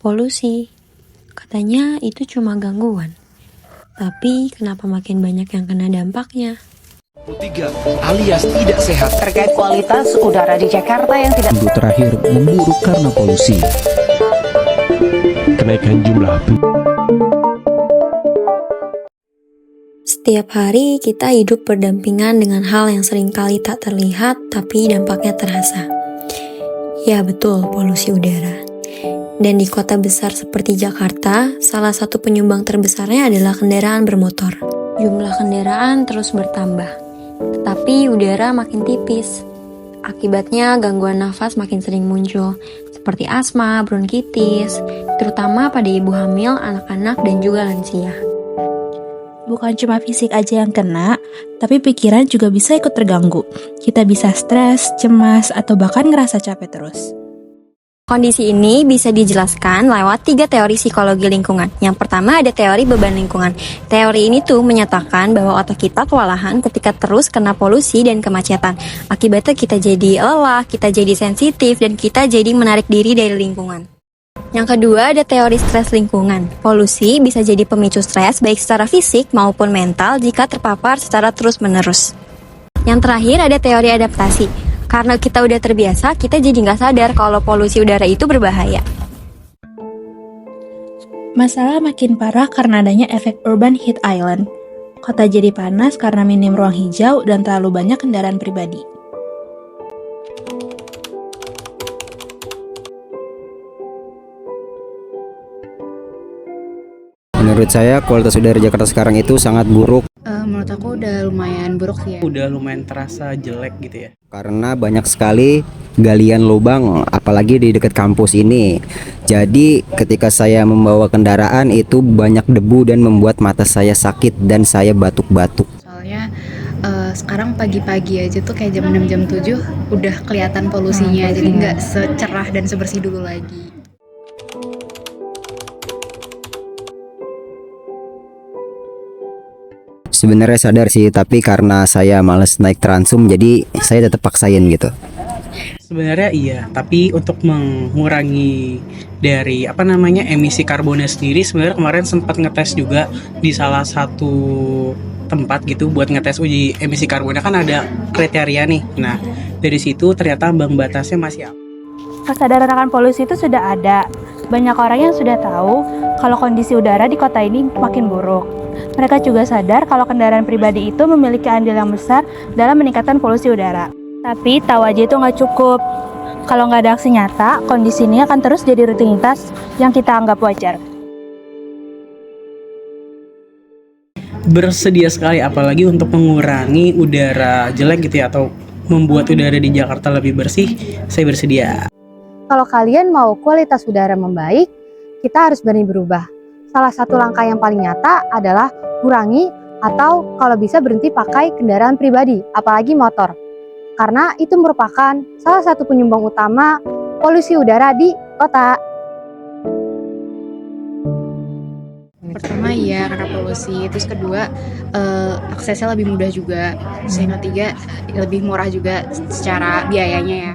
polusi. Katanya itu cuma gangguan. Tapi kenapa makin banyak yang kena dampaknya? 3 alias tidak sehat. Terkait kualitas udara di Jakarta yang tidak minggu terakhir memburuk karena polusi. Kenaikan jumlah Setiap hari kita hidup berdampingan dengan hal yang seringkali tak terlihat tapi dampaknya terasa. Ya betul, polusi udara. Dan di kota besar seperti Jakarta, salah satu penyumbang terbesarnya adalah kendaraan bermotor. Jumlah kendaraan terus bertambah, tetapi udara makin tipis. Akibatnya gangguan nafas makin sering muncul, seperti asma, bronkitis, terutama pada ibu hamil, anak-anak, dan juga lansia. Bukan cuma fisik aja yang kena, tapi pikiran juga bisa ikut terganggu. Kita bisa stres, cemas, atau bahkan ngerasa capek terus. Kondisi ini bisa dijelaskan lewat 3 teori psikologi lingkungan. Yang pertama ada teori beban lingkungan. Teori ini tuh menyatakan bahwa otak kita kewalahan ketika terus kena polusi dan kemacetan. Akibatnya kita jadi lelah, kita jadi sensitif, dan kita jadi menarik diri dari lingkungan. Yang kedua ada teori stres lingkungan. Polusi bisa jadi pemicu stres baik secara fisik maupun mental jika terpapar secara terus-menerus. Yang terakhir ada teori adaptasi. Karena kita udah terbiasa, kita jadi nggak sadar kalau polusi udara itu berbahaya. Masalah makin parah karena adanya efek urban heat island. Kota jadi panas karena minim ruang hijau dan terlalu banyak kendaraan pribadi. Menurut saya kualitas udara Jakarta sekarang itu sangat buruk. Menurut aku udah lumayan buruk sih ya. Udah lumayan terasa jelek gitu ya. Karena banyak sekali galian lubang, apalagi di dekat kampus ini. Jadi ketika saya membawa kendaraan itu banyak debu dan membuat mata saya sakit dan saya batuk-batuk. Soalnya sekarang pagi-pagi aja tuh kayak jam 6, jam 7 udah kelihatan polusinya. Jadi nggak secerah dan sebersih dulu lagi. Sebenarnya sadar sih, tapi karena saya males naik Transum, jadi saya tetap paksain gitu. Sebenarnya iya, tapi untuk mengurangi dari emisi karbonnya sendiri, sebenarnya kemarin sempat ngetes juga di salah satu tempat gitu buat ngetes uji emisi karbonnya, kan ada kriteria nih. Nah, dari situ ternyata ambang batasnya masih apa. Kesadaran akan polusi itu sudah ada. Banyak orang yang sudah tahu kalau kondisi udara di kota ini makin buruk. Mereka juga sadar kalau kendaraan pribadi itu memiliki andil yang besar dalam meningkatkan polusi udara. Tapi tahu aja itu nggak cukup. Kalau nggak ada aksi nyata, kondisi ini akan terus jadi rutinitas yang kita anggap wajar. Bersedia sekali, apalagi untuk mengurangi udara jelek gitu ya, atau membuat udara di Jakarta lebih bersih, saya bersedia. Kalau kalian mau kualitas udara membaik, kita harus berani berubah. Salah satu langkah yang paling nyata adalah kurangi atau kalau bisa berhenti pakai kendaraan pribadi, apalagi motor. Karena itu merupakan salah satu penyumbang utama polusi udara di kota. Pertama iya karena polusi, terus kedua aksesnya lebih mudah juga. Terus yang ketiga lebih murah juga secara biayanya ya.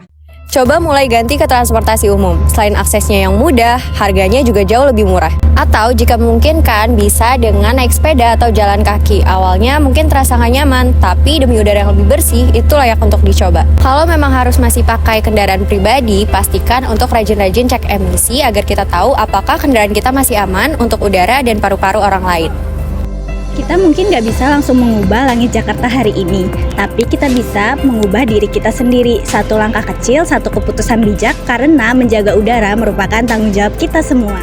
Coba mulai ganti ke transportasi umum. Selain aksesnya yang mudah, harganya juga jauh lebih murah. Atau jika memungkinkan, bisa dengan naik sepeda atau jalan kaki. Awalnya mungkin terasa nggak nyaman, tapi demi udara yang lebih bersih, itu layak untuk dicoba. Kalau memang harus masih pakai kendaraan pribadi, pastikan untuk rajin-rajin cek emisi agar kita tahu apakah kendaraan kita masih aman untuk udara dan paru-paru orang lain. Kita mungkin nggak bisa langsung mengubah langit Jakarta hari ini, tapi kita bisa mengubah diri kita sendiri. Satu langkah kecil, satu keputusan bijak, karena menjaga udara merupakan tanggung jawab kita semua.